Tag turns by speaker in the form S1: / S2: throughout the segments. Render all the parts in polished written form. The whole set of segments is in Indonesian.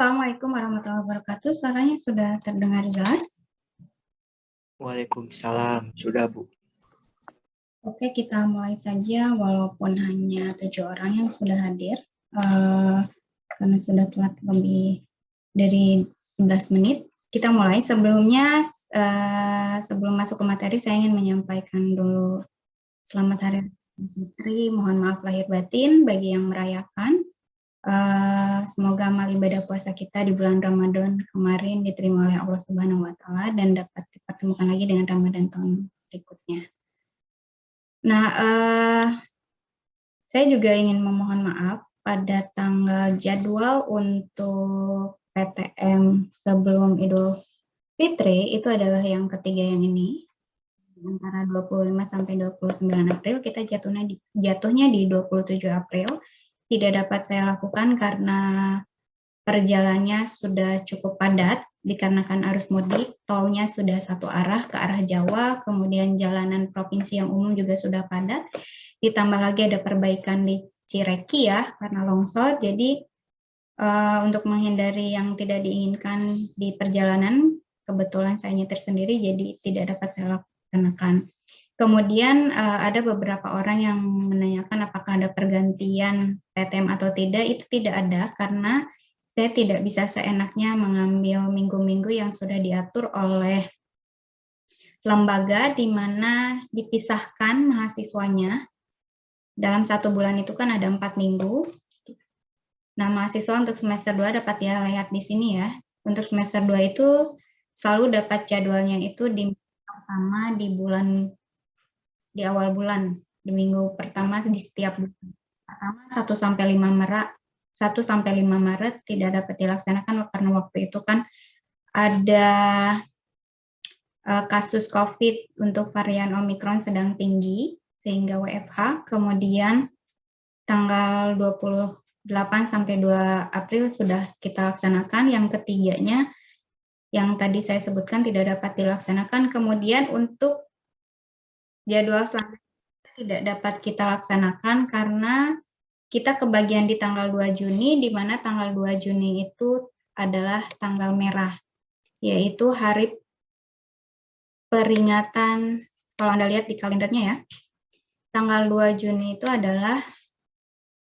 S1: Assalamualaikum warahmatullahi wabarakatuh. Suaranya sudah terdengar jelas?
S2: Waalaikumsalam. Sudah, Bu.
S1: Oke, kita mulai saja walaupun hanya 7 orang yang sudah hadir. Karena sudah telat lebih dari 11 menit. Kita mulai. Sebelumnya, sebelum masuk ke materi, saya ingin menyampaikan dulu selamat Hari Raya Fitri. Mohon maaf lahir batin bagi yang merayakan. Semoga amal ibadah puasa kita di bulan Ramadan kemarin diterima oleh Allah Subhanahu wa Ta'ala dan dapat dipertemukan lagi dengan Ramadan tahun berikutnya. Nah, saya juga ingin memohon maaf pada tanggal jadwal untuk PTM sebelum Idul Fitri itu adalah yang ketiga yang ini, antara 25 sampai 29 April, kita jatuhnya di 27 April. Tidak dapat saya lakukan karena perjalanannya sudah cukup padat dikarenakan arus mudik, tolnya sudah satu arah ke arah Jawa, kemudian jalanan provinsi yang umum juga sudah padat, ditambah lagi ada perbaikan di Cireki ya karena longsor. Jadi untuk menghindari yang tidak diinginkan di perjalanan, kebetulan saya nyetir sendiri jadi tidak dapat saya laksanakan. Kemudian ada beberapa orang yang menanyakan apakah ada pergantian PTM atau tidak. Itu tidak ada karena saya tidak bisa seenaknya mengambil minggu-minggu yang sudah diatur oleh lembaga di mana dipisahkan mahasiswanya. Dalam 1 bulan itu kan ada 4 minggu. Nah, mahasiswa untuk semester 2 dapat ya lihat di sini ya. Untuk semester 2 itu selalu dapat jadwalnya itu di pertama di awal bulan, di minggu pertama di setiap bulan. Pertama 1 sampai 5 Maret tidak dapat dilaksanakan karena waktu itu kan ada kasus COVID untuk varian Omikron sedang tinggi sehingga WFH. Kemudian tanggal 28 sampai 2 April sudah kita laksanakan. Yang ketiganya yang tadi saya sebutkan tidak dapat dilaksanakan. Kemudian untuk jadwal selanjutnya tidak dapat kita laksanakan karena kita kebagian di tanggal 2 Juni, di mana tanggal 2 Juni itu adalah tanggal merah, yaitu hari peringatan, kalau Anda lihat di kalendernya ya, tanggal 2 Juni itu adalah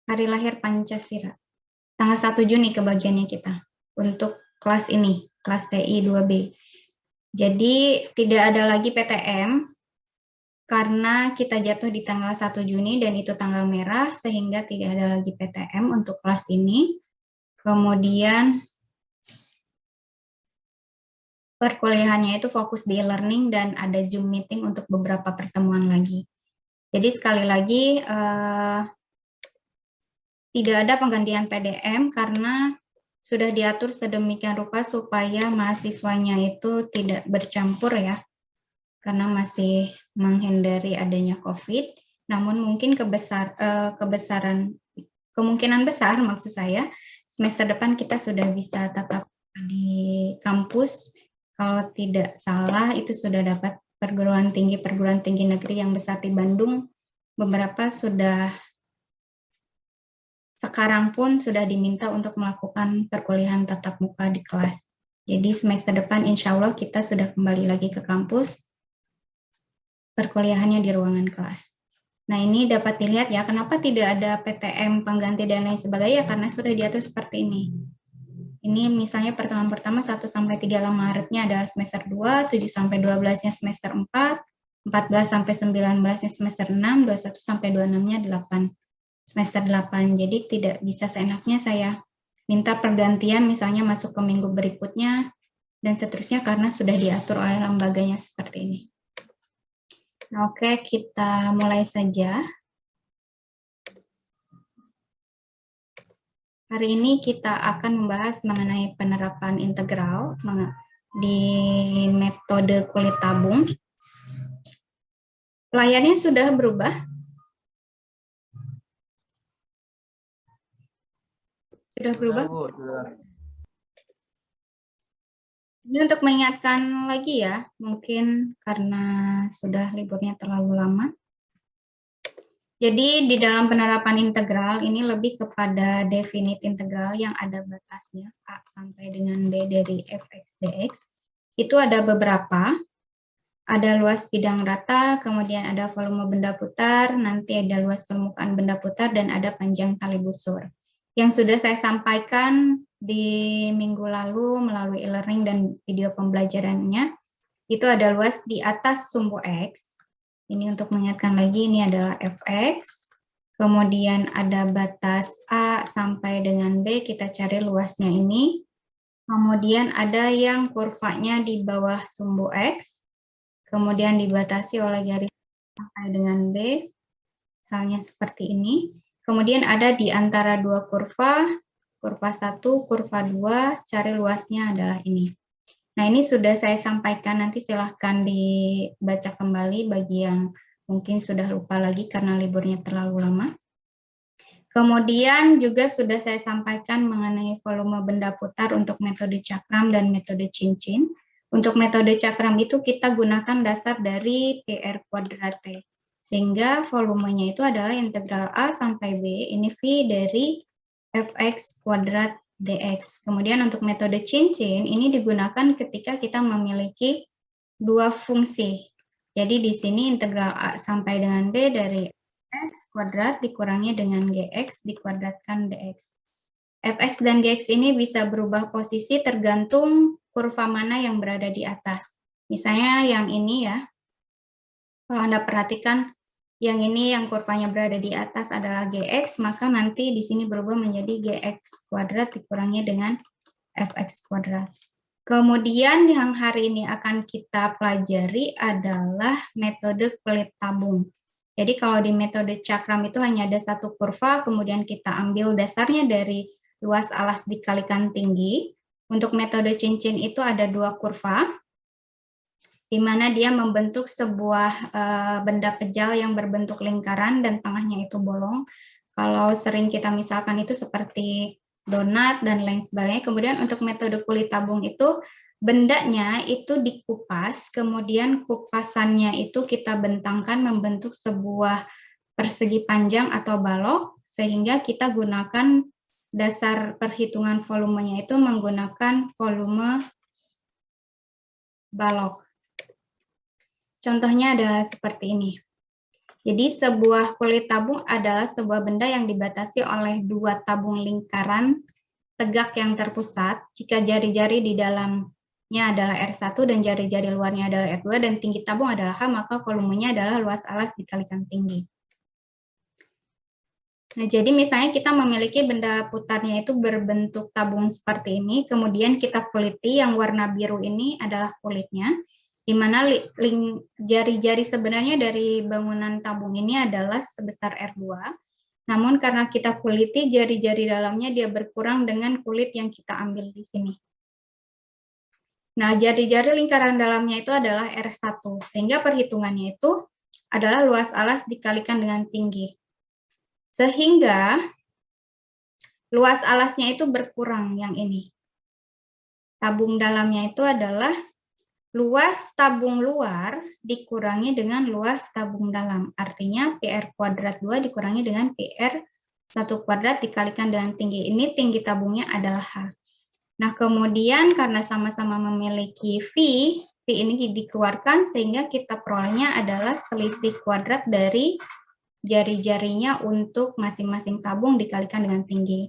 S1: hari lahir Pancasila. Tanggal 1 Juni kebagiannya kita untuk kelas ini, kelas TI 2B. Jadi tidak ada lagi PTM, karena kita jatuh di tanggal 1 Juni dan itu tanggal merah, sehingga tidak ada lagi PTM untuk kelas ini. Kemudian perkuliahannya itu fokus di e-learning dan ada Zoom meeting untuk beberapa pertemuan lagi. Jadi sekali lagi tidak ada penggantian PDM karena sudah diatur sedemikian rupa supaya mahasiswanya itu tidak bercampur ya, karena masih menghindari adanya COVID. Namun mungkin kemungkinan besar maksud saya semester depan kita sudah bisa tetap di kampus. Kalau tidak salah itu sudah dapat perguruan tinggi negeri yang besar di Bandung, beberapa sudah sekarang pun sudah diminta untuk melakukan perkuliahan tatap muka di kelas. Jadi semester depan insya Allah kita sudah kembali lagi ke kampus, perkuliahannya di ruangan kelas. Nah, ini dapat dilihat ya, kenapa tidak ada PTM pengganti dan lain sebagainya, karena sudah diatur seperti ini. Ini misalnya pertemuan pertama 1 sampai 3 Maretnya adalah semester 2, 7 sampai 12-nya semester 4, 14 sampai 19-nya semester 6, 21 sampai 26-nya 8. Semester 8. Jadi tidak bisa seenaknya saya minta pergantian misalnya masuk ke minggu berikutnya dan seterusnya karena sudah diatur oleh lembaganya seperti ini. Oke, kita mulai saja. Hari ini kita akan membahas mengenai penerapan integral di metode kulit tabung. Layarnya sudah berubah? Sudah berubah? Ini untuk mengingatkan lagi ya, mungkin karena sudah liburnya terlalu lama. Jadi di dalam penerapan integral ini lebih kepada definite integral yang ada batasnya A sampai dengan B dari fx dx. Itu ada beberapa. Ada luas bidang rata, kemudian ada volume benda putar, nanti ada luas permukaan benda putar, dan ada panjang tali busur. Yang sudah saya sampaikan di minggu lalu melalui e-learning dan video pembelajarannya, itu ada luas di atas sumbu X. Ini untuk mengingatkan lagi, ini adalah fx. Kemudian ada batas A sampai dengan B, kita cari luasnya ini. Kemudian ada yang kurvanya di bawah sumbu X, kemudian dibatasi oleh garis sampai dengan B, misalnya seperti ini. Kemudian ada di antara dua kurva 1, kurva 2, cari luasnya adalah ini. Nah, ini sudah saya sampaikan, nanti silahkan dibaca kembali bagi yang mungkin sudah lupa lagi karena liburnya terlalu lama. Kemudian juga sudah saya sampaikan mengenai volume benda putar untuk metode cakram dan metode cincin. Untuk metode cakram itu kita gunakan dasar dari PR kuadrat T. Sehingga volumenya itu adalah integral A sampai B, ini V dari fx kuadrat dx. Kemudian untuk metode cincin, ini digunakan ketika kita memiliki dua fungsi. Jadi di sini integral A sampai dengan B dari x kuadrat dikurangi dengan gx dikuadratkan dx. Fx dan gx ini bisa berubah posisi tergantung kurva mana yang berada di atas. Misalnya yang ini ya, kalau Anda perhatikan yang ini yang kurvanya berada di atas adalah gx, maka nanti di sini berubah menjadi gx kuadrat dikurangi dengan fx kuadrat. Kemudian yang hari ini akan kita pelajari adalah metode kulit tabung. Jadi kalau di metode cakram itu hanya ada satu kurva, kemudian kita ambil dasarnya dari luas alas dikalikan tinggi. Untuk metode cincin itu ada dua kurva, di mana dia membentuk sebuah benda kejal yang berbentuk lingkaran dan tengahnya itu bolong. Kalau sering kita misalkan itu seperti donat dan lain sebagainya. Kemudian untuk metode kulit tabung itu bendanya itu dikupas, kemudian kupasannya itu kita bentangkan membentuk sebuah persegi panjang atau balok, sehingga kita gunakan dasar perhitungan volumenya itu menggunakan volume balok. Contohnya adalah seperti ini. Jadi sebuah kulit tabung adalah sebuah benda yang dibatasi oleh dua tabung lingkaran tegak yang terpusat. Jika jari-jari di dalamnya adalah R1 dan jari-jari luarnya adalah R2 dan tinggi tabung adalah H, maka volumenya adalah luas alas dikalikan tinggi. Nah, jadi misalnya kita memiliki benda putarnya itu berbentuk tabung seperti ini, kemudian kita kuliti, yang warna biru ini adalah kulitnya, di mana jari-jari sebenarnya dari bangunan tabung ini adalah sebesar R2, namun karena kita kuliti, jari-jari dalamnya dia berkurang dengan kulit yang kita ambil di sini. Nah, jari-jari lingkaran dalamnya itu adalah R1, sehingga perhitungannya itu adalah luas alas dikalikan dengan tinggi. Sehingga luas alasnya itu berkurang yang ini. Tabung dalamnya itu adalah luas tabung luar dikurangi dengan luas tabung dalam. Artinya PR kuadrat 2 dikurangi dengan PR 1 kuadrat dikalikan dengan tinggi. Ini tinggi tabungnya adalah H. Nah, kemudian karena sama-sama memiliki V ini dikeluarkan sehingga kita perolehnya adalah selisih kuadrat dari jari-jarinya untuk masing-masing tabung dikalikan dengan tinggi.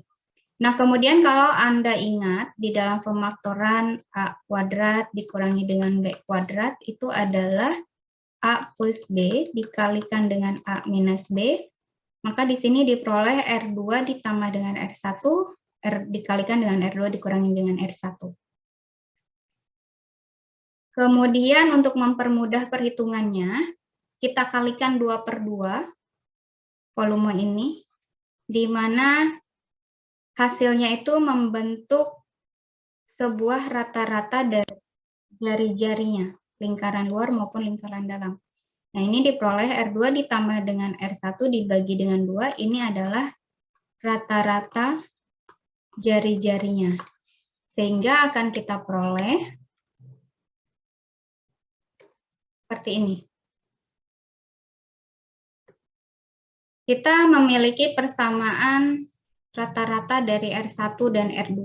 S1: Nah, kemudian kalau Anda ingat di dalam pemaktoran A kuadrat dikurangi dengan B kuadrat itu adalah A plus B dikalikan dengan A minus B, maka di sini diperoleh R2 ditambah dengan R1, dikalikan dengan R2 dikurangi dengan R1. Kemudian untuk mempermudah perhitungannya, kita kalikan 2/2 volume ini, di mana hasilnya itu membentuk sebuah rata-rata dari jari-jarinya, lingkaran luar maupun lingkaran dalam. Nah, ini diperoleh R2 ditambah dengan R1 dibagi dengan 2, ini adalah rata-rata jari-jarinya. Sehingga akan kita peroleh seperti ini. kita memiliki persamaan rata-rata dari R1 dan R2,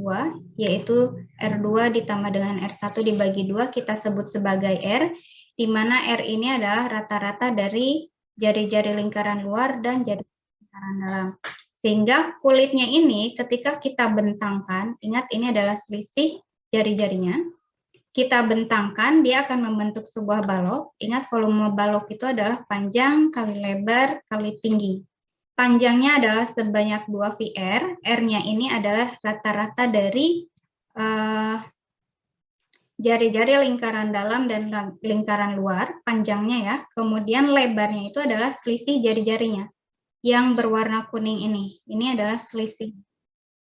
S1: yaitu R2 ditambah dengan R1 dibagi 2, kita sebut sebagai R, di mana R ini adalah rata-rata dari jari-jari lingkaran luar dan jari lingkaran dalam. Sehingga kulitnya ini ketika kita bentangkan, ingat ini adalah selisih jari-jarinya, kita bentangkan, dia akan membentuk sebuah balok. Ingat volume balok itu adalah panjang kali lebar kali tinggi. Panjangnya adalah sebanyak 2 VR, R-nya ini adalah rata-rata dari jari-jari lingkaran dalam dan lingkaran luar, panjangnya ya. Kemudian lebarnya itu adalah selisih jari-jarinya. Yang berwarna kuning ini adalah selisih.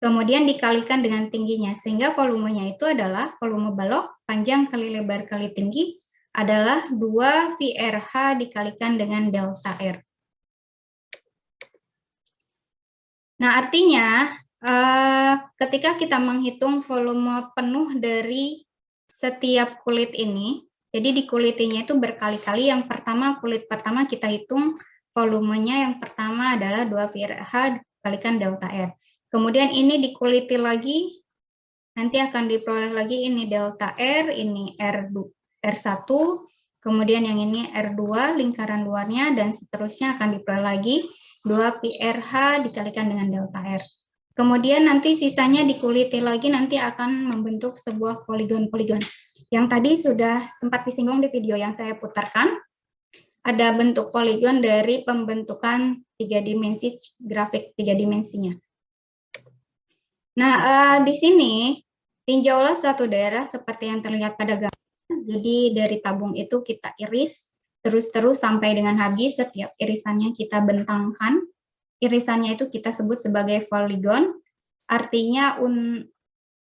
S1: Kemudian dikalikan dengan tingginya, sehingga volumenya itu adalah volume balok, panjang kali lebar kali tinggi, adalah 2 VRH dikalikan dengan delta R. Nah, artinya ketika kita menghitung volume penuh dari setiap kulit ini, jadi di kulit ini itu berkali-kali. Yang pertama, kulit pertama kita hitung volumenya yang pertama adalah 2 VRH dikalikan delta R. Kemudian ini dikuliti lagi, nanti akan diperoleh lagi ini delta R, ini R1, kemudian yang ini R2 lingkaran luarnya, dan seterusnya akan diperoleh lagi 2 PRH dikalikan dengan delta R. Kemudian nanti sisanya dikuliti lagi, nanti akan membentuk sebuah poligon-poligon. Yang tadi sudah sempat disinggung di video yang saya putarkan, ada bentuk poligon dari pembentukan 3 dimensi, grafik 3 dimensinya. Nah, di sini tinjaulah suatu daerah seperti yang terlihat pada gambar. Jadi dari tabung itu kita iris terus-terus sampai dengan habis. Setiap irisannya kita bentangkan. Irisannya itu kita sebut sebagai poligon. Artinya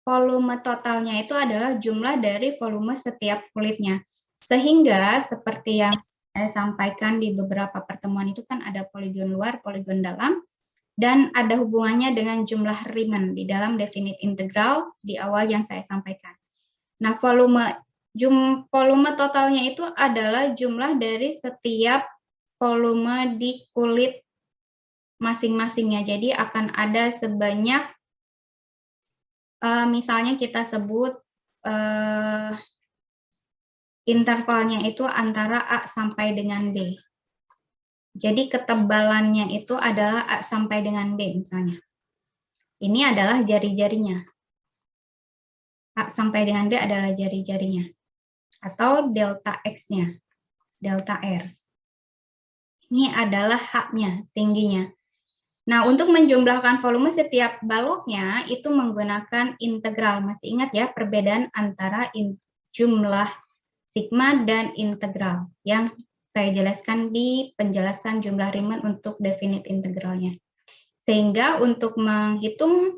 S1: volume totalnya itu adalah jumlah dari volume setiap kulitnya. Sehingga seperti yang saya sampaikan di beberapa pertemuan itu kan ada poligon luar, poligon dalam, dan ada hubungannya dengan jumlah Riemann di dalam definite integral di awal yang saya sampaikan. Nah, volume totalnya itu adalah jumlah dari setiap volume di kulit masing-masingnya. Jadi akan ada sebanyak, misalnya kita sebut intervalnya itu antara A sampai dengan D. Jadi ketebalannya itu adalah A sampai dengan B misalnya. Ini adalah jari-jarinya. A sampai dengan B adalah jari-jarinya. Atau delta X-nya, delta R. Ini adalah H-nya, tingginya. Nah, untuk menjumlahkan volume setiap baloknya itu menggunakan integral. Masih ingat ya perbedaan antara jumlah sigma dan integral yang saya jelaskan di penjelasan jumlah Riemann untuk definite integralnya. Sehingga untuk menghitung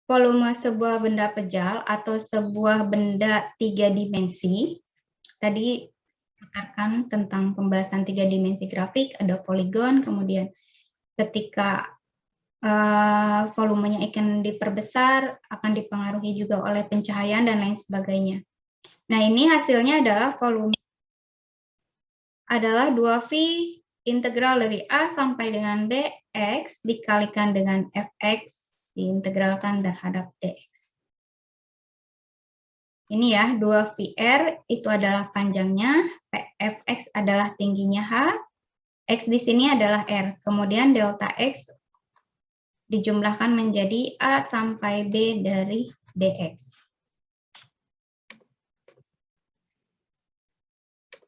S1: volume sebuah benda pejal atau sebuah benda 3 dimensi, tadi putarkan tentang pembahasan 3 dimensi grafik, ada poligon, kemudian ketika volumenya akan diperbesar, akan dipengaruhi juga oleh pencahayaan dan lain sebagainya. Nah, ini hasilnya adalah volume adalah 2V integral dari A sampai dengan B, X dikalikan dengan Fx diintegralkan terhadap dx. Ini ya, 2VR itu adalah panjangnya, Fx adalah tingginya H, X di sini adalah R. Kemudian delta X dijumlahkan menjadi A sampai B dari dx.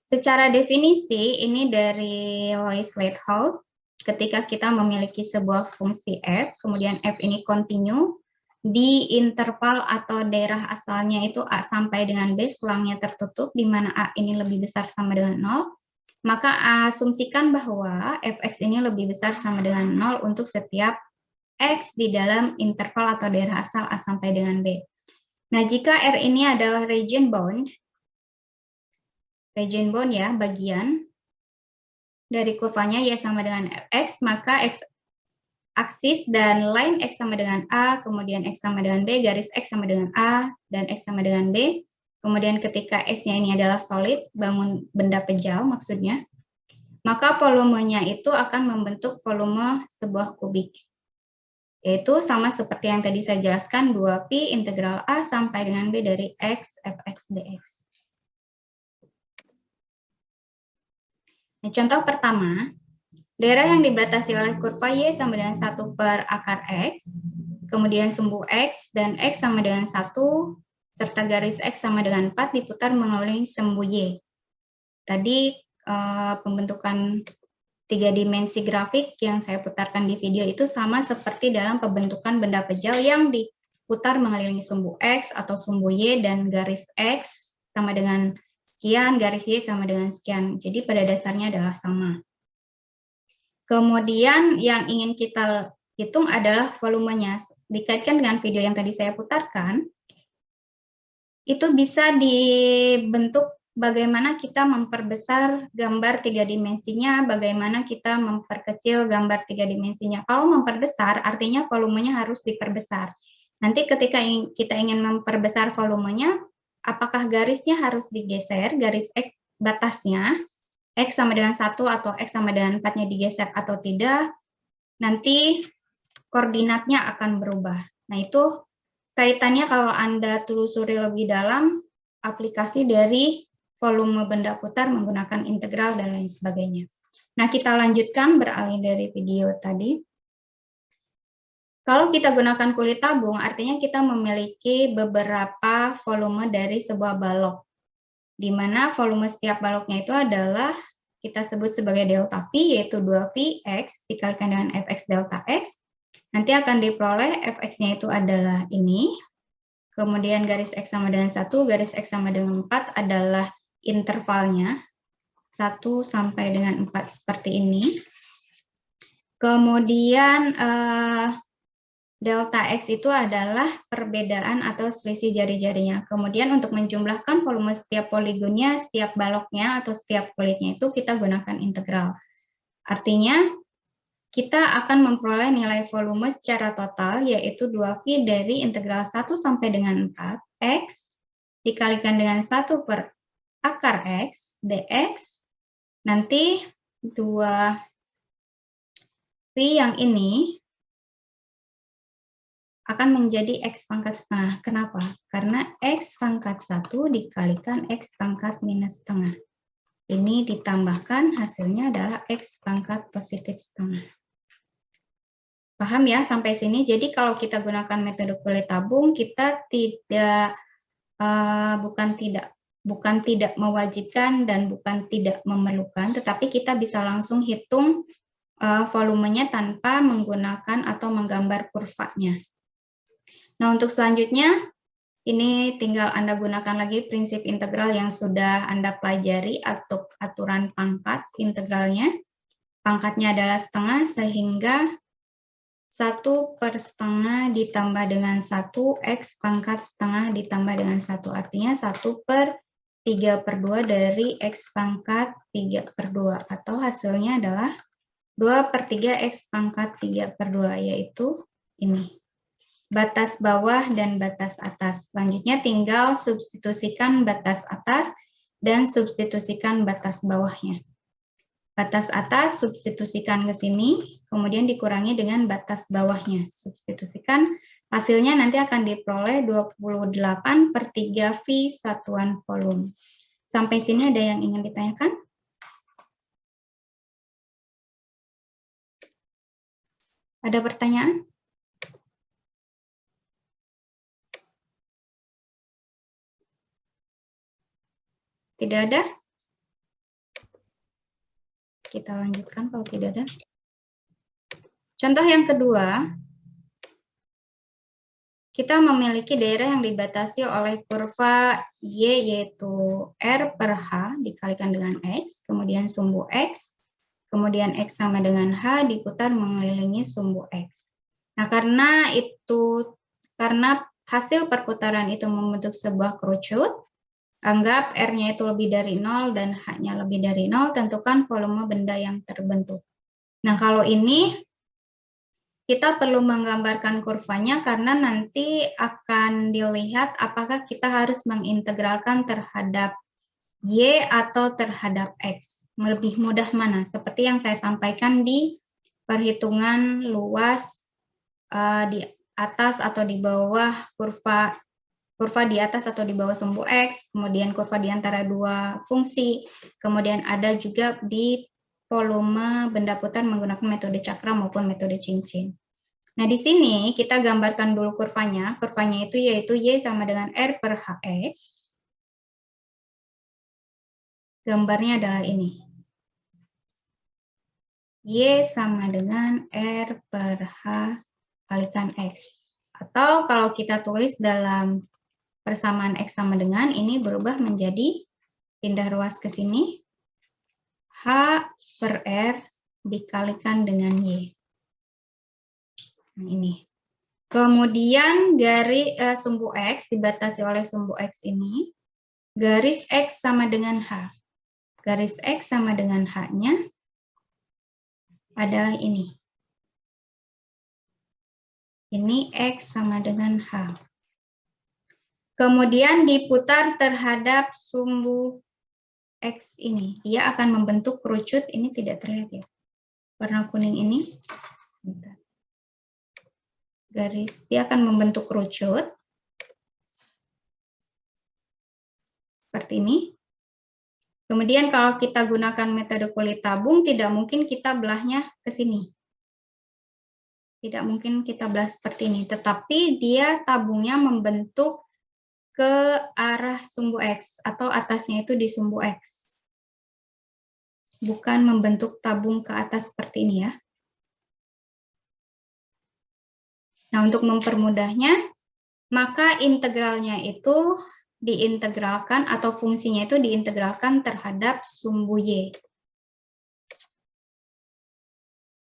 S1: Secara definisi, ini dari Lois-Leitholt, ketika kita memiliki sebuah fungsi f, kemudian f ini kontinu, di interval atau daerah asalnya itu A sampai dengan B, selangnya tertutup, di mana A ini lebih besar sama dengan 0, maka asumsikan bahwa fx ini lebih besar sama dengan 0 untuk setiap x di dalam interval atau daerah asal A sampai dengan B. Nah, jika R ini adalah region bound ya, bagian dari kurvanya Y sama dengan X, maka X aksis dan line X sama dengan A, kemudian X sama dengan B, garis X sama dengan A, dan X sama dengan B. Kemudian ketika X-nya ini adalah solid, bangun benda pejal maksudnya, maka volumenya itu akan membentuk volume sebuah kubik. Yaitu sama seperti yang tadi saya jelaskan, 2pi integral A sampai dengan B dari X fx dx. Nah, contoh pertama, daerah yang dibatasi oleh kurva Y sama dengan 1 per akar X, kemudian sumbu X dan X sama dengan 1, serta garis X sama dengan 4 diputar mengelilingi sumbu Y. Tadi pembentukan 3 dimensi grafik yang saya putarkan di video itu sama seperti dalam pembentukan benda pejal yang diputar mengelilingi sumbu X atau sumbu Y dan garis X sama dengan sekian, garis Y sama dengan sekian. Jadi pada dasarnya adalah sama. Kemudian yang ingin kita hitung adalah volumenya. Dikaitkan dengan video yang tadi saya putarkan, itu bisa dibentuk bagaimana kita memperbesar gambar 3 dimensinya, bagaimana kita memperkecil gambar 3 dimensinya. Kalau memperbesar, artinya volumenya harus diperbesar. Nanti ketika kita ingin memperbesar volumenya, apakah garisnya harus digeser, garis X batasnya, X sama dengan 1 atau X sama dengan 4-nya digeser atau tidak, nanti koordinatnya akan berubah. Nah, itu kaitannya kalau Anda telusuri lebih dalam, aplikasi dari volume benda putar menggunakan integral dan lain sebagainya. Nah, kita lanjutkan beralih dari video tadi. Kalau kita gunakan kulit tabung, artinya kita memiliki beberapa volume dari sebuah balok, di mana volume setiap baloknya itu adalah kita sebut sebagai delta P, yaitu 2pi X dikalikan dengan Fx delta X. Nanti akan diperoleh Fx-nya itu adalah ini, kemudian garis X sama dengan 1, garis X sama dengan 4 adalah intervalnya, 1 sampai dengan 4 seperti ini. Kemudian delta X itu adalah perbedaan atau selisih jari-jarinya. Kemudian untuk menjumlahkan volume setiap poligonnya, setiap baloknya, atau setiap kulitnya itu kita gunakan integral. Artinya, kita akan memperoleh nilai volume secara total, yaitu 2pi dari integral 1 sampai dengan 4, X, dikalikan dengan 1 per akar X, dx, nanti 2pi yang ini akan menjadi X pangkat setengah. Kenapa? Karena X pangkat 1 dikalikan X pangkat minus setengah. Ini ditambahkan hasilnya adalah X pangkat positif setengah. Paham ya sampai sini? Jadi kalau kita gunakan metode kulit tabung, kita bukan tidak mewajibkan dan bukan tidak memerlukan, tetapi kita bisa langsung hitung volumenya tanpa menggunakan atau menggambar kurvanya. Nah, untuk selanjutnya, ini tinggal Anda gunakan lagi prinsip integral yang sudah Anda pelajari atau aturan pangkat integralnya. Pangkatnya adalah setengah, sehingga 1 per setengah ditambah dengan 1, X pangkat setengah ditambah dengan 1. Artinya 1 per 3 per 2 dari X pangkat 3 per 2. Atau hasilnya adalah 2 per 3 X pangkat 3 per 2, yaitu ini. Batas bawah dan batas atas. Selanjutnya tinggal substitusikan batas atas dan substitusikan batas bawahnya. Batas atas substitusikan ke sini, kemudian dikurangi dengan batas bawahnya. Substitusikan, hasilnya nanti akan diperoleh 28 per 3 V satuan volume. Sampai sini ada yang ingin ditanyakan? Ada pertanyaan? Tidak ada? Kita lanjutkan kalau tidak ada. Contoh yang kedua, kita memiliki daerah yang dibatasi oleh kurva Y, yaitu R per H dikalikan dengan X, kemudian sumbu X, kemudian X sama dengan H diputar mengelilingi sumbu X. Nah, karena hasil perputaran itu membentuk sebuah kerucut, anggap R-nya itu lebih dari 0 dan H-nya lebih dari 0, tentukan volume benda yang terbentuk. Nah, kalau ini kita perlu menggambarkan kurvanya karena nanti akan dilihat apakah kita harus mengintegralkan terhadap Y atau terhadap X. Lebih mudah mana? Seperti yang saya sampaikan di perhitungan luas di atas atau di bawah kurva di atas atau di bawah sumbu X, kemudian kurva di antara dua fungsi, kemudian ada juga di volume benda putar menggunakan metode cakra maupun metode cincin. Nah, di sini kita gambarkan dulu kurvanya. Kurvanya itu yaitu Y sama dengan R per HX. Gambarnya adalah ini. Y sama dengan R per H kalikan X. Atau kalau kita tulis dalam persamaan X sama dengan, ini berubah menjadi pindah ruas ke sini. H per R dikalikan dengan Y. Nah, ini. Kemudian garis sumbu X dibatasi oleh sumbu X ini. Garis X sama dengan H. Garis X sama dengan H-nya adalah ini. Ini X sama dengan H. Kemudian diputar terhadap sumbu X ini. Dia akan membentuk kerucut, ini tidak terlihat ya. Warna kuning ini. Sebentar. Garis, dia akan membentuk kerucut. Seperti ini. Kemudian kalau kita gunakan metode kulit tabung, tidak mungkin kita belahnya ke sini. Tidak mungkin kita belah seperti ini. Tetapi dia tabungnya membentuk ke arah sumbu X, atau atasnya itu di sumbu X. Bukan membentuk tabung ke atas seperti ini ya. Nah, untuk mempermudahnya, maka integralnya itu diintegralkan atau fungsinya itu diintegralkan terhadap sumbu Y.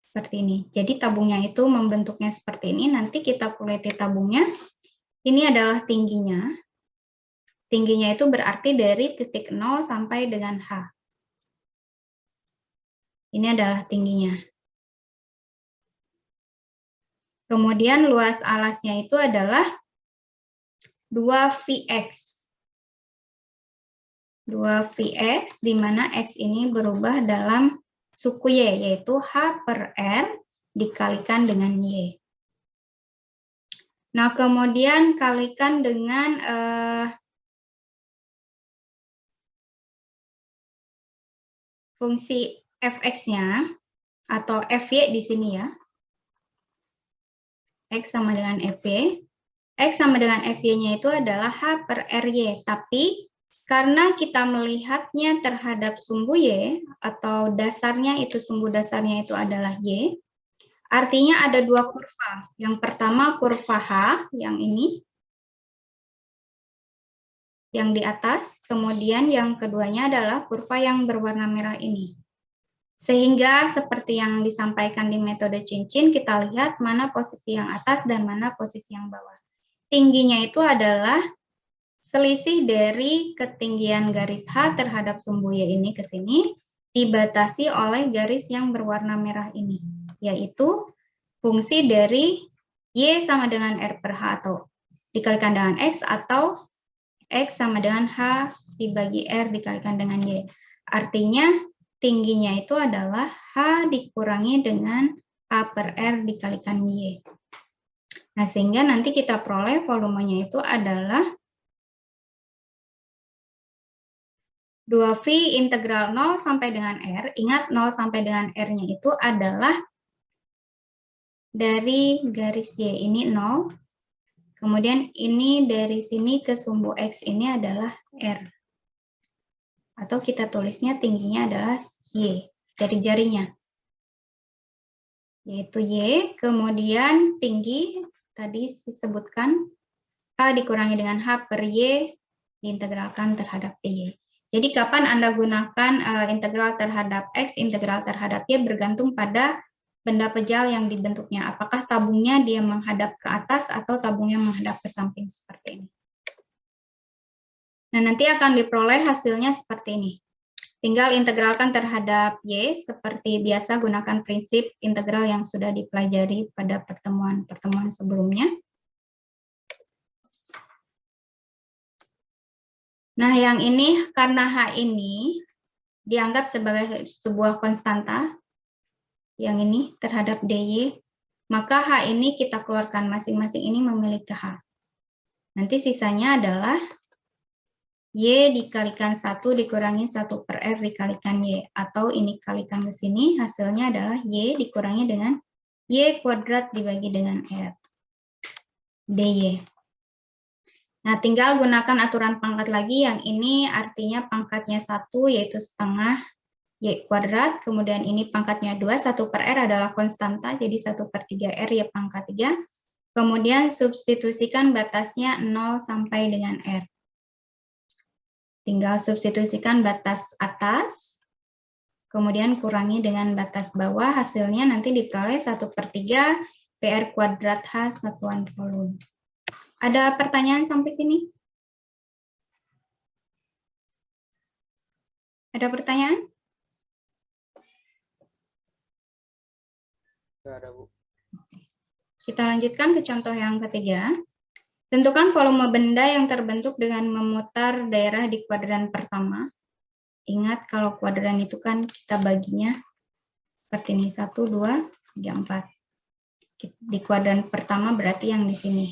S1: Seperti ini. Jadi tabungnya itu membentuknya seperti ini. Nanti kita kuliti tabungnya. Ini adalah tingginya. Tingginya itu berarti dari titik 0 sampai dengan H. Ini adalah tingginya. Kemudian luas alasnya itu adalah 2Vx. 2Vx, di mana X ini berubah dalam suku Y, yaitu H per R dikalikan dengan Y. Nah, kemudian kalikan dengan fungsi Fx-nya, atau Fy di sini ya. X sama dengan Fy. X sama dengan Fy-nya itu adalah H per Ry, tapi karena kita melihatnya terhadap sumbu Y, atau dasarnya itu, sumbu dasarnya itu adalah Y, artinya ada dua kurva. Yang pertama kurva H, yang ini, yang di atas, kemudian yang keduanya adalah kurva yang berwarna merah ini. Sehingga seperti yang disampaikan di metode cincin, kita lihat mana posisi yang atas dan mana posisi yang bawah. Tingginya itu adalah selisih dari ketinggian garis H terhadap sumbu Y ini ke sini, dibatasi oleh garis yang berwarna merah ini, yaitu fungsi dari Y sama dengan R per H, atau dikalikan dengan X, atau X sama dengan H dibagi R dikalikan dengan Y. Artinya, tingginya itu adalah H dikurangi dengan H per R dikalikan Y. Nah, sehingga nanti kita peroleh volumenya itu adalah 2V integral 0 sampai dengan R. Ingat, 0 sampai dengan R-nya itu adalah dari garis Y ini 0. Kemudian ini dari sini ke sumbu X ini adalah R. Atau kita tulisnya tingginya adalah Y, jari-jarinya. Yaitu Y, kemudian tinggi tadi disebutkan H dikurangi dengan H per Y diintegralkan terhadap Y. Jadi kapan Anda gunakan integral terhadap X, integral terhadap Y bergantung pada benda pejal yang dibentuknya. Apakah tabungnya dia menghadap ke atas atau tabungnya menghadap ke samping seperti ini. Nah, nanti akan diperoleh hasilnya seperti ini. Tinggal integralkan terhadap Y, seperti biasa gunakan prinsip integral yang sudah dipelajari pada pertemuan-pertemuan sebelumnya. Nah, yang ini karena H ini dianggap sebagai sebuah konstanta, yang ini terhadap DY, maka H ini kita keluarkan, masing-masing ini memiliki H. Nanti sisanya adalah Y dikalikan 1 dikurangi 1 per R dikalikan Y. Atau ini kalikan ke sini, hasilnya adalah Y dikurangi dengan Y kuadrat dibagi dengan R. DY. Nah, tinggal gunakan aturan pangkat lagi, yang ini artinya pangkatnya 1 yaitu setengah Y kuadrat, kemudian ini pangkatnya 2, 1 per R adalah konstanta, jadi 1 per 3 R Y pangkat 3. Kemudian substitusikan batasnya 0 sampai dengan R. Tinggal substitusikan batas atas, kemudian kurangi dengan batas bawah, hasilnya nanti diperoleh 1 per 3 PR kuadrat H satuan volume. Ada pertanyaan sampai sini? Ada pertanyaan?
S2: Nggak ada, Bu.
S1: Kita lanjutkan ke contoh yang ketiga. Tentukan volume benda yang terbentuk dengan memutar daerah di kuadran pertama. Ingat kalau kuadran itu kan kita baginya seperti ini, 1, 2, 3, 4. Di kuadran pertama berarti yang di sini.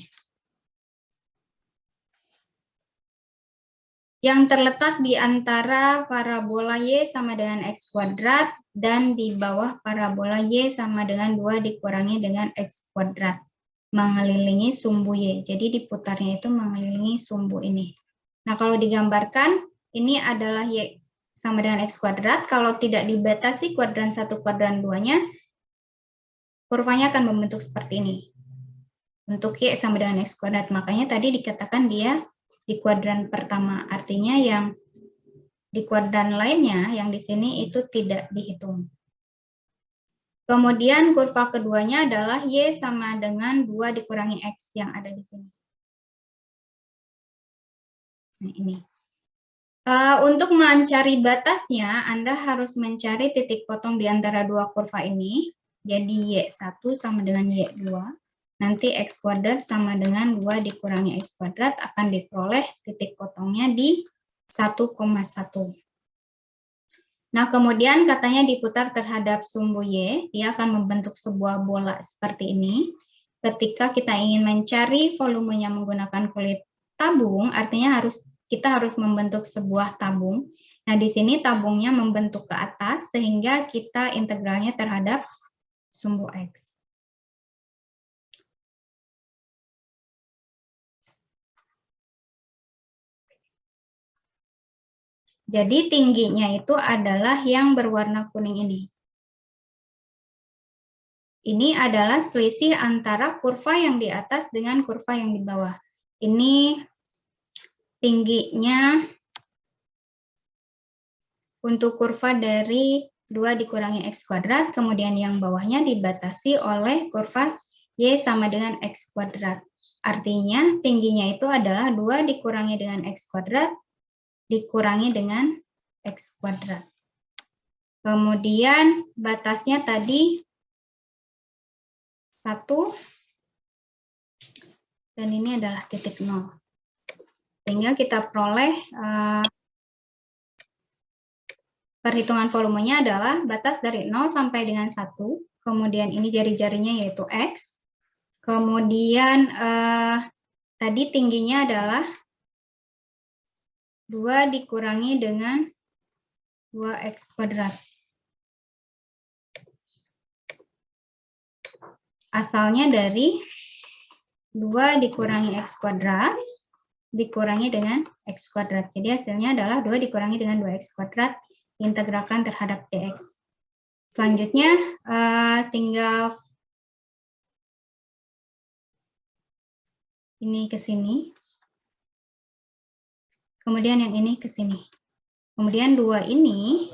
S1: Yang terletak di antara parabola Y sama dengan X kuadrat dan di bawah parabola Y sama dengan 2 dikurangi dengan X kuadrat. Mengelilingi sumbu Y. Jadi diputarnya itu mengelilingi sumbu ini. Nah, kalau digambarkan, ini adalah Y sama dengan X kuadrat. Kalau tidak dibatasi kuadran 1, kuadran 2-nya, kurvanya akan membentuk seperti ini. Untuk Y sama dengan X kuadrat. Makanya tadi dikatakan dia di kuadran pertama, artinya yang di kuadran lainnya, yang di sini itu tidak dihitung. Kemudian kurva keduanya adalah Y sama dengan 2 dikurangi X yang ada di sini. Nah, ini. Untuk mencari batasnya, Anda harus mencari titik potong di antara dua kurva ini. Jadi Y1 sama dengan Y2. Nanti X kuadrat sama dengan 2 dikurangi X kuadrat akan diperoleh titik potongnya di 1,1. Nah, kemudian katanya diputar terhadap sumbu Y, dia akan membentuk sebuah bola seperti ini. Ketika kita ingin mencari volumenya menggunakan kulit tabung, artinya kita harus membentuk sebuah tabung. Nah, di sini tabungnya membentuk ke atas, sehingga kita integralnya terhadap sumbu X. Jadi tingginya itu adalah yang berwarna kuning ini. Ini adalah selisih antara kurva yang di atas dengan kurva yang di bawah. Ini tingginya untuk kurva dari 2 dikurangi X kuadrat, kemudian yang bawahnya dibatasi oleh kurva Y sama dengan X kuadrat. Artinya tingginya itu adalah 2 dikurangi dengan X kuadrat dikurangi dengan X kuadrat. Kemudian batasnya tadi 1, dan ini adalah titik 0. Sehingga kita peroleh perhitungan volumenya adalah batas dari 0 sampai dengan 1, kemudian ini jari-jarinya yaitu X, kemudian tadi tingginya adalah 2 dikurangi dengan 2X kuadrat. Asalnya dari 2 dikurangi X kuadrat dikurangi dengan X kuadrat. Jadi hasilnya adalah 2 dikurangi dengan 2X kuadrat integralkan terhadap dx. Selanjutnya tinggal ini ke sini. Kemudian yang ini ke sini. Kemudian 2 ini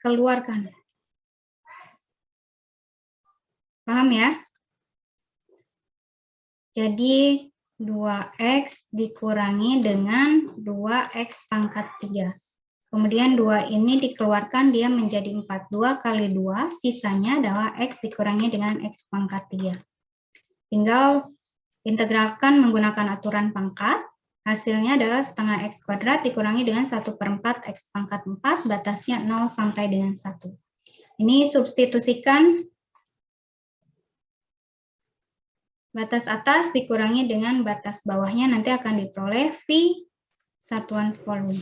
S1: keluarkan. Paham ya? Jadi 2X dikurangi dengan 2X pangkat 3. Kemudian 2 ini dikeluarkan, dia menjadi 4. 2 kali 2, sisanya adalah X dikurangi dengan X pangkat 3. Tinggal integralkan menggunakan aturan pangkat. Hasilnya adalah setengah X kuadrat dikurangi dengan 1/4 X pangkat 4, batasnya 0 sampai dengan 1. Ini substitusikan batas atas dikurangi dengan batas bawahnya, nanti akan diperoleh V satuan volume.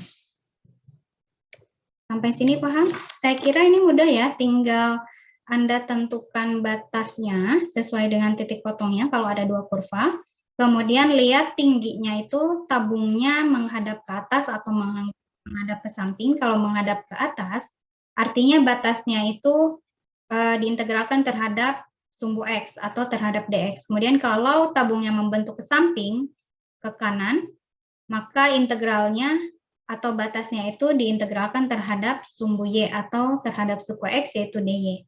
S1: Sampai sini paham? Saya kira ini mudah ya, tinggal Anda tentukan batasnya sesuai dengan titik potongnya kalau ada dua kurva. Kemudian lihat tingginya itu tabungnya menghadap ke atas atau menghadap ke samping. Kalau menghadap ke atas, artinya batasnya itu diintegralkan terhadap sumbu X atau terhadap dx. Kemudian kalau tabungnya membentuk ke samping, ke kanan, maka integralnya atau batasnya itu diintegralkan terhadap sumbu Y atau terhadap suku X, yaitu dy.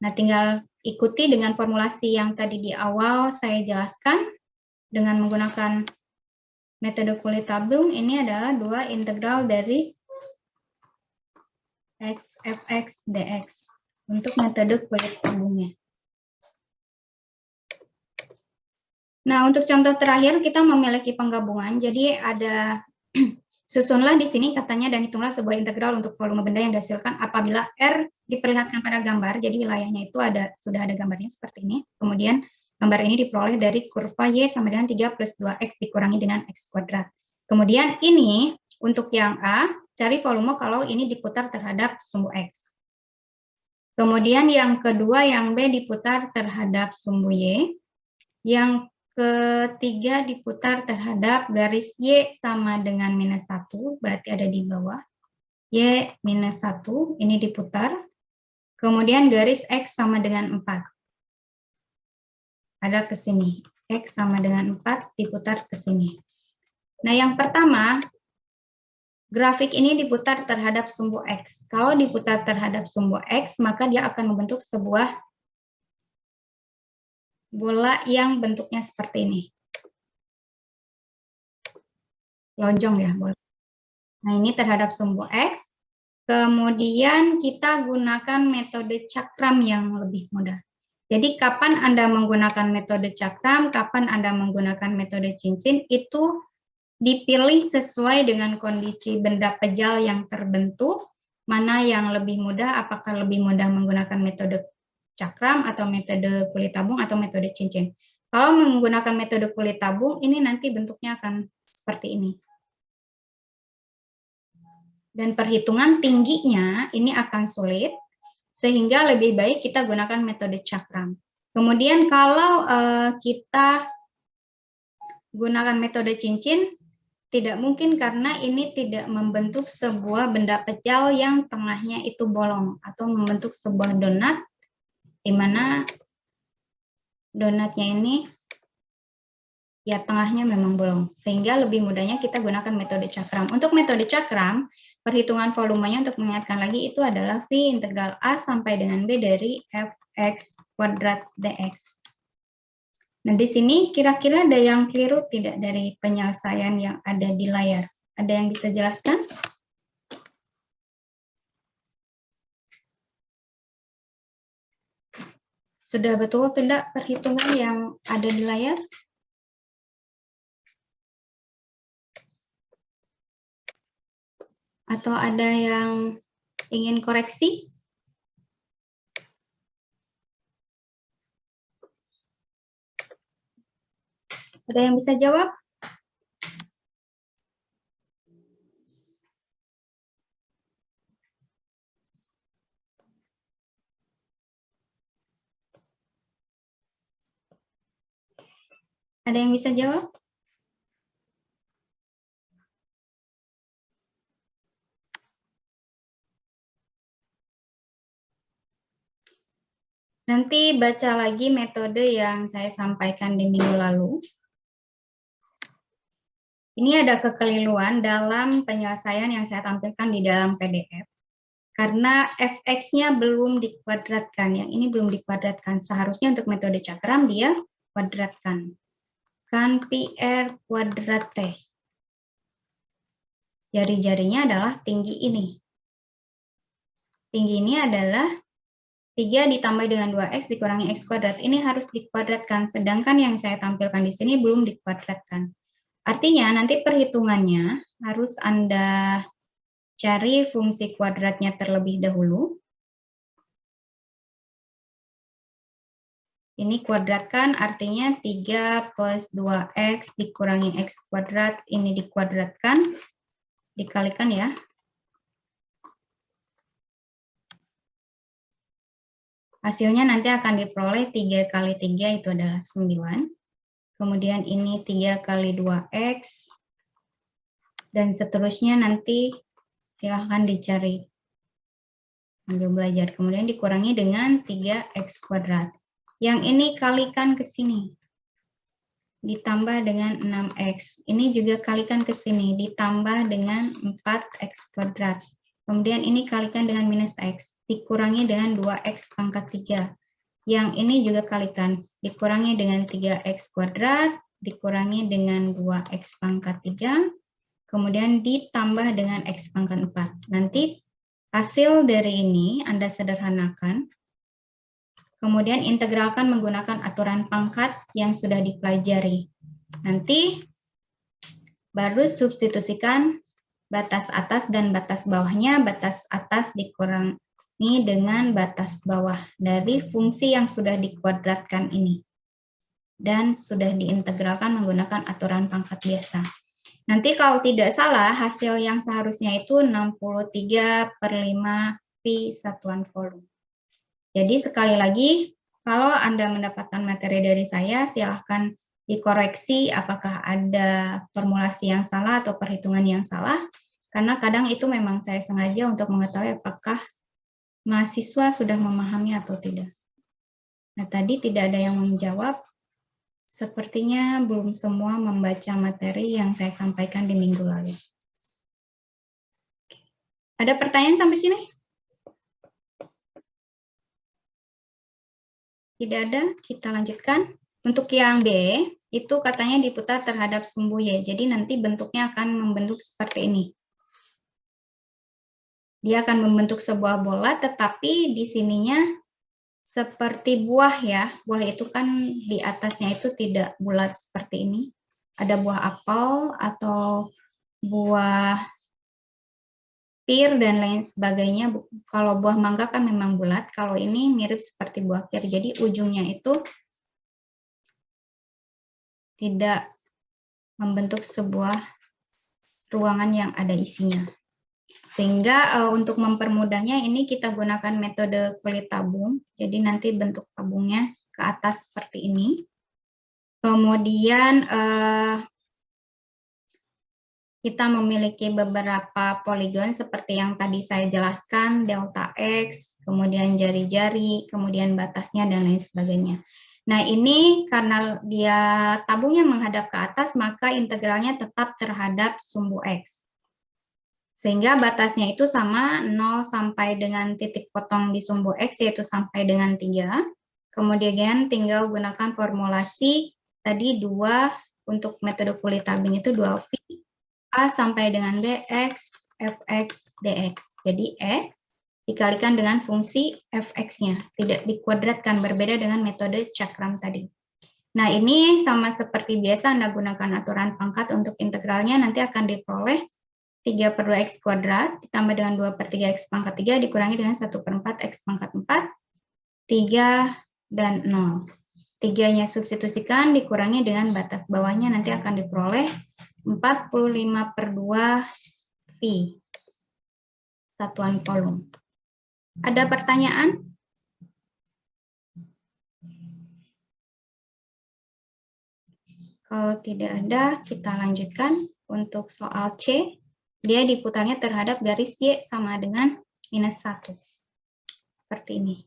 S1: Nah, tinggal ikuti dengan formulasi yang tadi di awal saya jelaskan. Dengan menggunakan metode kulit tabung, ini adalah 2 integral dari X fx dx untuk metode kulit tabungnya. Nah, untuk contoh terakhir kita memiliki penggabungan. Jadi ada susunlah di sini katanya dan hitunglah sebuah integral untuk volume benda yang dihasilkan apabila R diperlihatkan pada gambar. Jadi wilayahnya itu sudah ada gambarnya seperti ini. Kemudian gambar ini diperoleh dari kurva Y sama dengan 3 plus 2X dikurangi dengan X kuadrat. Kemudian ini untuk yang A, cari volume kalau ini diputar terhadap sumbu X. Kemudian yang kedua yang B diputar terhadap sumbu Y. Yang ketiga diputar terhadap garis Y sama dengan minus 1, berarti ada di bawah. Y minus 1, ini diputar. Kemudian garis X sama dengan 4. Ada ke sini. X sama dengan 4 diputar ke sini. Nah, yang pertama, grafik ini diputar terhadap sumbu X. Kalau diputar terhadap sumbu X, maka dia akan membentuk sebuah bola yang bentuknya seperti ini. Lonjong ya, bola. Nah, ini terhadap sumbu X. Kemudian kita gunakan metode cakram yang lebih mudah. Jadi kapan Anda menggunakan metode cakram, kapan Anda menggunakan metode cincin, itu dipilih sesuai dengan kondisi benda pejal yang terbentuk, mana yang lebih mudah, apakah lebih mudah menggunakan metode cakram atau metode kulit tabung atau metode cincin. Kalau menggunakan metode kulit tabung, ini nanti bentuknya akan seperti ini. Dan perhitungan tingginya ini akan sulit, sehingga lebih baik kita gunakan metode cakram. Kemudian kalau kita gunakan metode cincin, tidak mungkin karena ini tidak membentuk sebuah benda pejal yang tengahnya itu bolong, atau membentuk sebuah donat, di mana donatnya ini ya tengahnya memang bolong, sehingga lebih mudahnya kita gunakan metode cakram. Untuk metode cakram, perhitungan volumenya untuk mengingatkan lagi itu adalah V integral A sampai dengan B dari fx kuadrat dx. Nah, di sini kira-kira ada yang keliru tidak dari penyelesaian yang ada di layar? Ada yang bisa jelaskan? Sudah betul tidak perhitungan yang ada di layar? Atau ada yang ingin koreksi? Ada yang bisa jawab? Ada yang bisa jawab? Nanti baca lagi metode yang saya sampaikan di minggu lalu. Ini ada kekeliruan dalam penyelesaian yang saya tampilkan di dalam PDF. Karena fx-nya belum dikuadratkan, yang ini belum dikuadratkan. Seharusnya untuk metode cakram dia kuadratkan. Kan PR kuadrat T. Jari-jarinya adalah tinggi ini. Tinggi ini adalah 3 ditambah dengan 2x dikurangi x kuadrat. Ini harus dikuadratkan, sedangkan yang saya tampilkan di sini belum dikuadratkan. Artinya nanti perhitungannya harus Anda cari fungsi kuadratnya terlebih dahulu. Ini kuadratkan artinya 3 plus 2x dikurangi x kuadrat, ini dikuadratkan, dikalikan ya. Hasilnya nanti akan diperoleh 3 kali 3 itu adalah 9. Kemudian ini 3 kali 2x, dan seterusnya nanti silahkan dicari sambil belajar. Kemudian dikurangi dengan 3x kuadrat. Yang ini kalikan ke sini, ditambah dengan 6x. Ini juga kalikan ke sini, ditambah dengan 4x kuadrat. Kemudian ini kalikan dengan minus x, dikurangi dengan 2x pangkat 3. Yang ini juga kalikan, dikurangi dengan 3x kuadrat, dikurangi dengan 2x pangkat 3, kemudian ditambah dengan x pangkat 4. Nanti hasil dari ini Anda sederhanakan, kemudian integralkan menggunakan aturan pangkat yang sudah dipelajari. Nanti baru substitusikan batas atas dan batas bawahnya, batas atas dikurangi dengan batas bawah dari fungsi yang sudah dikuadratkan ini. Dan sudah diintegralkan menggunakan aturan pangkat biasa. Nanti kalau tidak salah, hasil yang seharusnya itu 63/5 pi satuan volume. Jadi sekali lagi, kalau Anda mendapatkan materi dari saya, silahkan dikoreksi apakah ada formulasi yang salah atau perhitungan yang salah, karena kadang itu memang saya sengaja untuk mengetahui apakah mahasiswa sudah memahami atau tidak. Nah, tadi tidak ada yang menjawab. Sepertinya belum semua membaca materi yang saya sampaikan di minggu lalu. Ada pertanyaan sampai sini? Tidak ada, kita lanjutkan. Untuk yang B, itu katanya diputar terhadap sumbu Y. Jadi nanti bentuknya akan membentuk seperti ini. Dia akan membentuk sebuah bola, tetapi di sininya seperti buah ya. Buah itu kan di atasnya itu tidak bulat seperti ini. Ada buah apel atau buah pir dan lain sebagainya. Kalau buah mangga kan memang bulat, kalau ini mirip seperti buah pir. Jadi ujungnya itu tidak membentuk sebuah ruangan yang ada isinya. Sehingga untuk mempermudahnya ini kita gunakan metode kulit tabung. Jadi nanti bentuk tabungnya ke atas seperti ini. Kemudian kita memiliki beberapa poligon seperti yang tadi saya jelaskan, delta X, kemudian jari-jari, kemudian batasnya, dan lain sebagainya. Nah, ini karena dia tabungnya menghadap ke atas, maka integralnya tetap terhadap sumbu X. Sehingga batasnya itu sama 0 sampai dengan titik potong di sumbu X, yaitu sampai dengan 3. Kemudian tinggal gunakan formulasi tadi 2 untuk metode kulit tabing itu 2pi A sampai dengan dx, fx, dx. Jadi x dikalikan dengan fungsi fx-nya, tidak dikuadratkan, berbeda dengan metode cakram tadi. Nah, ini sama seperti biasa Anda gunakan aturan pangkat untuk integralnya, nanti akan diperoleh 3/2x kuadrat ditambah dengan 2/3x pangkat 3 dikurangi dengan 1/4 x pangkat 4, 3 dan 0. 3-nya substitusikan dikurangi dengan batas bawahnya, nanti akan diperoleh 45/2 pi satuan volume. Ada pertanyaan? Kalau tidak ada, kita lanjutkan untuk soal C. Dia diputarnya terhadap garis Y sama dengan -1. Seperti ini.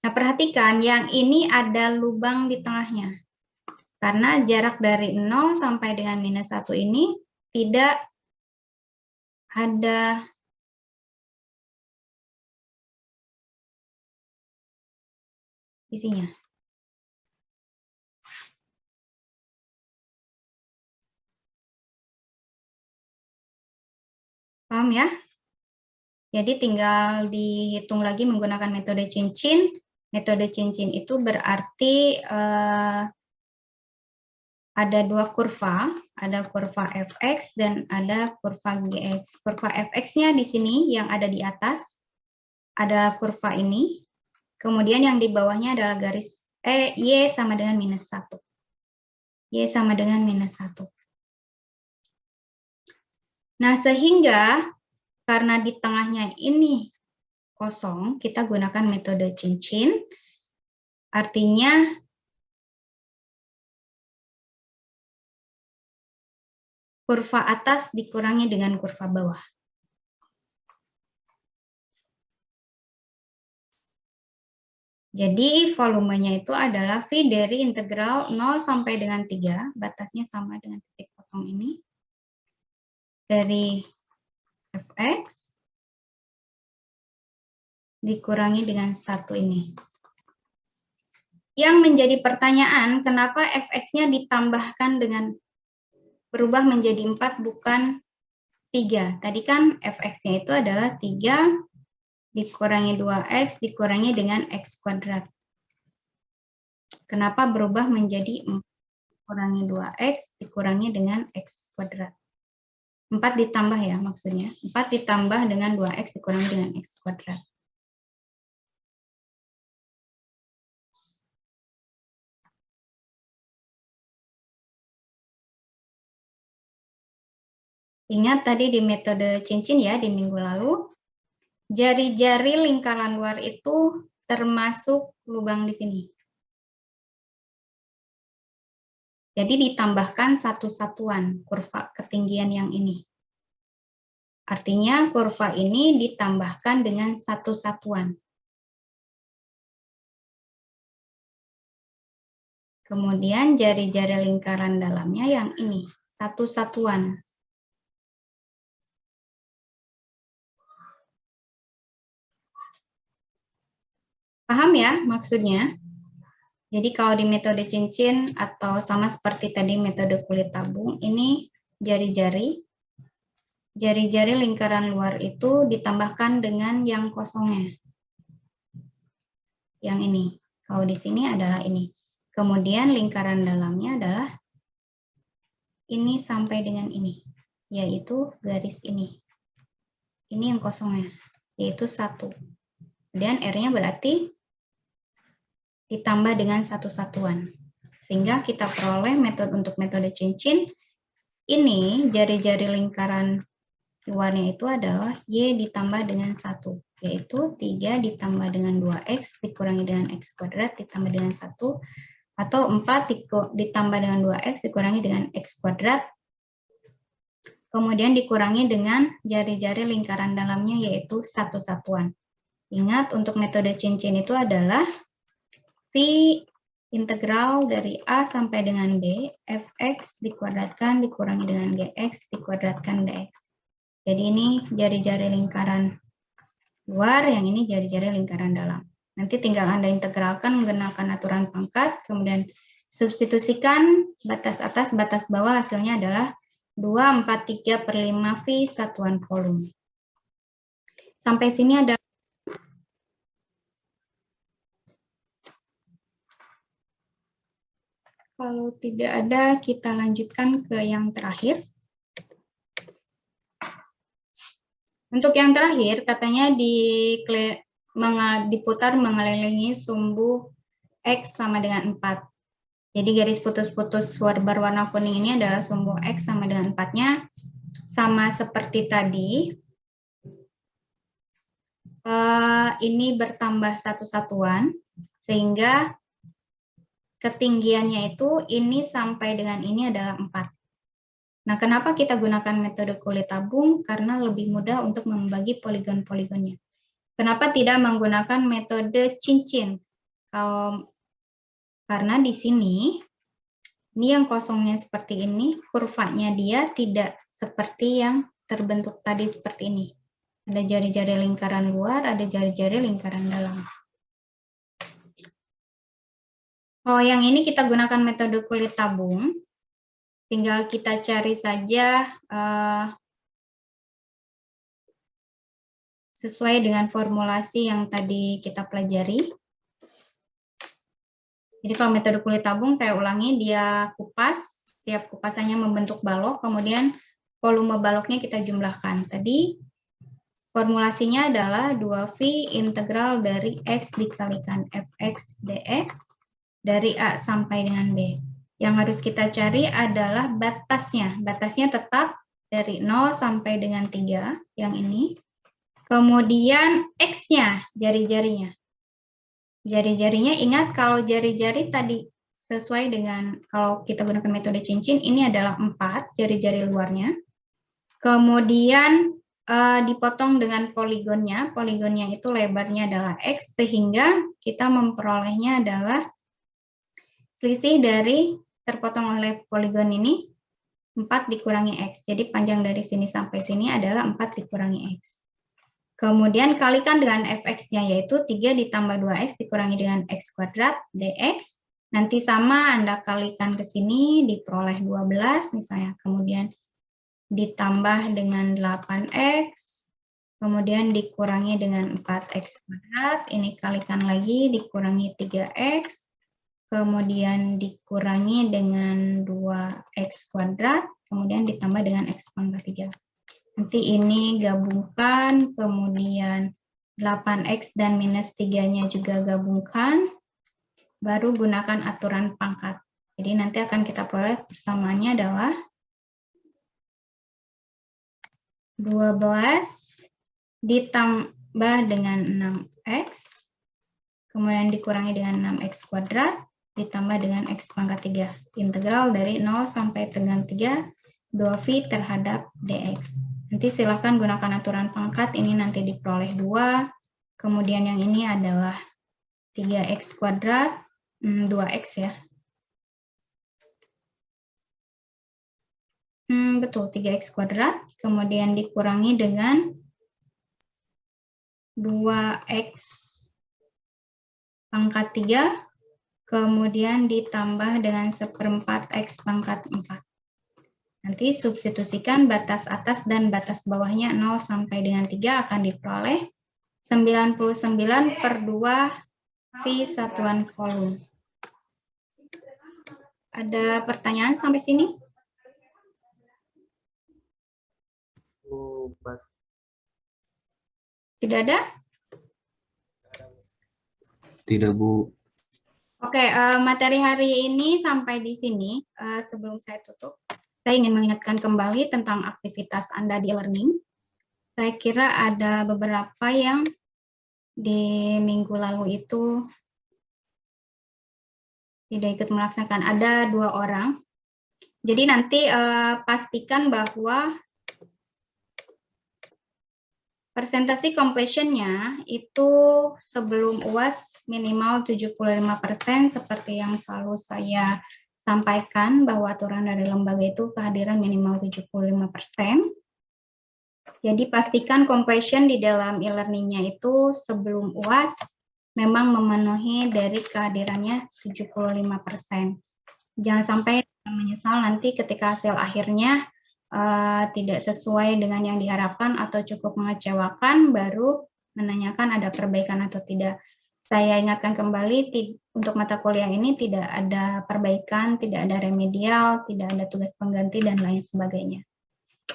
S1: Nah, perhatikan yang ini ada lubang di tengahnya. Karena jarak dari 0 sampai dengan -1 ini tidak ada isinya. Paham ya? Jadi tinggal dihitung lagi menggunakan metode cincin. Metode cincin itu berarti ada dua kurva, ada kurva fx dan ada kurva gx. Kurva fx-nya di sini yang ada di atas adalah kurva ini, kemudian yang di bawahnya adalah garis y sama dengan minus 1. Y sama dengan minus 1. Nah, sehingga karena di tengahnya ini kosong, kita gunakan metode cincin, artinya kurva atas dikurangi dengan kurva bawah. Jadi volumenya itu adalah V dari integral 0 sampai dengan 3, batasnya sama dengan titik potong ini, dari fx dikurangi dengan 1 ini. Yang menjadi pertanyaan, kenapa fx-nya ditambahkan dengan berubah menjadi 4 bukan 3. Tadi kan fx-nya itu adalah 3 dikurangi 2x dikurangi dengan x kuadrat. Kenapa berubah menjadi 4 dikurangi 2x dikurangi dengan x kuadrat? 4 ditambah ya maksudnya. 4 ditambah dengan 2x dikurangi dengan x kuadrat. Ingat tadi di metode cincin ya di minggu lalu, jari-jari lingkaran luar itu termasuk lubang di sini. Jadi ditambahkan satu satuan kurva ketinggian yang ini. Artinya kurva ini ditambahkan dengan satu satuan. Kemudian jari-jari lingkaran dalamnya yang ini, satu satuan. Paham ya maksudnya? Jadi kalau di metode cincin atau sama seperti tadi metode kulit tabung, ini jari-jari lingkaran luar itu ditambahkan dengan yang kosongnya. Yang ini. Kalau di sini adalah ini. Kemudian lingkaran dalamnya adalah ini sampai dengan ini, yaitu garis ini. Ini yang kosongnya, yaitu 1. Kemudian R-nya berarti ditambah dengan satu satuan. Sehingga kita peroleh untuk metode cincin, ini jari-jari lingkaran luarnya itu adalah Y ditambah dengan 1, yaitu 3 ditambah dengan 2X dikurangi dengan X kuadrat ditambah dengan 1, atau 4 ditambah dengan 2X dikurangi dengan X kuadrat, kemudian dikurangi dengan jari-jari lingkaran dalamnya yaitu satu satuan. Ingat untuk metode cincin itu adalah V integral dari A sampai dengan B, fx dikuadratkan dikurangi dengan gx dikuadratkan dx. Jadi ini jari-jari lingkaran luar, yang ini jari-jari lingkaran dalam. Nanti tinggal Anda integralkan menggunakan aturan pangkat, kemudian substitusikan batas atas, batas bawah, hasilnya adalah 2/4/3/5 V satuan volume. Sampai sini ada. Kalau tidak ada, kita lanjutkan ke yang terakhir. Untuk yang terakhir, katanya diputar mengelilingi sumbu X sama dengan 4. Jadi garis putus-putus berwarna kuning ini adalah sumbu X sama dengan 4-nya. Sama seperti tadi, ini bertambah satu satuan, sehingga ketinggiannya itu ini sampai dengan ini adalah 4. Nah, kenapa kita gunakan metode kulit tabung? Karena lebih mudah untuk membagi poligon-poligonnya. Kenapa tidak menggunakan metode cincin? Karena di sini, ini yang kosongnya seperti ini, kurvanya dia tidak seperti yang terbentuk tadi seperti ini. Ada jari-jari lingkaran luar, ada jari-jari lingkaran dalam. Oh, yang ini kita gunakan metode kulit tabung. Tinggal kita cari saja sesuai dengan formulasi yang tadi kita pelajari. Jadi kalau metode kulit tabung, saya ulangi, dia kupas, siap kupasannya membentuk balok, kemudian volume baloknya kita jumlahkan. Tadi formulasinya adalah 2V integral dari X dikalikan Fx dx dari A sampai dengan B. Yang harus kita cari adalah batasnya. Batasnya tetap dari 0 sampai dengan 3, yang ini. Kemudian X-nya, jari-jarinya. Jari-jarinya, ingat kalau jari-jari tadi sesuai dengan, kalau kita gunakan metode cincin, ini adalah 4 jari-jari luarnya. Kemudian dipotong dengan poligonnya. Poligonnya itu lebarnya adalah X, sehingga kita memperolehnya adalah selisih dari terpotong oleh poligon ini 4 dikurangi X. Jadi panjang dari sini sampai sini adalah 4 dikurangi X. Kemudian kalikan dengan Fx-nya, yaitu 3 ditambah 2X dikurangi dengan X kuadrat dx. Nanti sama, Anda kalikan ke sini, diperoleh 12 misalnya. Kemudian ditambah dengan 8X, kemudian dikurangi dengan 4X kuadrat, ini kalikan lagi, dikurangi 3X, kemudian dikurangi dengan 2X kuadrat, kemudian ditambah dengan X pangkat 3. Nanti ini gabungkan, kemudian 8X dan minus 3-nya juga gabungkan, baru gunakan aturan pangkat. Jadi nanti akan kita peroleh persamaannya adalah 12 ditambah dengan 6X, kemudian dikurangi dengan 6X kuadrat, ditambah dengan X pangkat 3. Integral dari 0 sampai dengan 3, 2V terhadap dx. Nanti silakan gunakan aturan pangkat, ini nanti diperoleh 2, kemudian yang ini adalah 3X kuadrat, 2X ya. Betul, 3X kuadrat, kemudian dikurangi dengan 2X pangkat 3, kemudian ditambah dengan 1/4 X pangkat 4. Nanti substitusikan batas atas dan batas bawahnya 0 sampai dengan 3 akan diperoleh 99/2 V satuan volume. Ada pertanyaan sampai sini? Tidak ada?
S2: Tidak, Bu.
S1: Oke, materi hari ini sampai di sini. Sebelum saya tutup, saya ingin mengingatkan kembali tentang aktivitas Anda di e-learning. Saya kira ada beberapa yang di minggu lalu itu tidak ikut melaksanakan. Ada 2 orang. Jadi nanti pastikan bahwa presentasi completion-nya itu sebelum UAS minimal 75% seperti yang selalu saya sampaikan, bahwa aturan dari lembaga itu kehadiran minimal 75%. Jadi pastikan completion di dalam e-learning-nya itu sebelum UAS memang memenuhi dari kehadirannya 75%. Jangan sampai menyesal nanti ketika hasil akhirnya tidak sesuai dengan yang diharapkan atau cukup mengecewakan, baru menanyakan ada perbaikan atau tidak. Saya ingatkan kembali, untuk mata kuliah ini tidak ada perbaikan, tidak ada remedial, tidak ada tugas pengganti, dan lain sebagainya.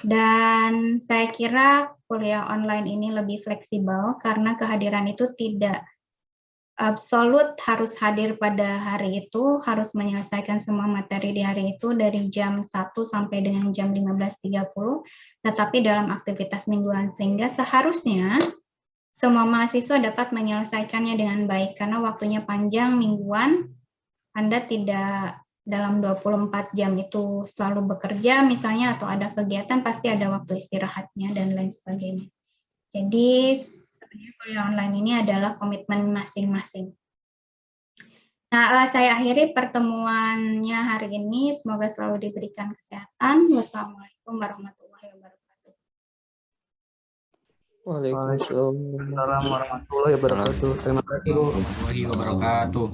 S1: Dan saya kira kuliah online ini lebih fleksibel karena kehadiran itu tidak absolut harus hadir pada hari itu, harus menyelesaikan semua materi di hari itu dari jam 1 sampai dengan jam 15.30, tetapi dalam aktivitas mingguan, sehingga seharusnya semua mahasiswa dapat menyelesaikannya dengan baik, karena waktunya panjang mingguan, Anda tidak dalam 24 jam itu selalu bekerja misalnya, atau ada kegiatan, pasti ada waktu istirahatnya dan lain sebagainya. Jadi kuliah online ini adalah komitmen masing-masing. Nah, saya akhiri pertemuannya hari ini. Semoga selalu diberikan kesehatan. Wassalamualaikum warahmatullahi wabarakatuh.
S3: Waalaikumsalam warahmatullahi wabarakatuh. Terima kasih, Bu.
S2: Warahmatullahi wabarakatuh.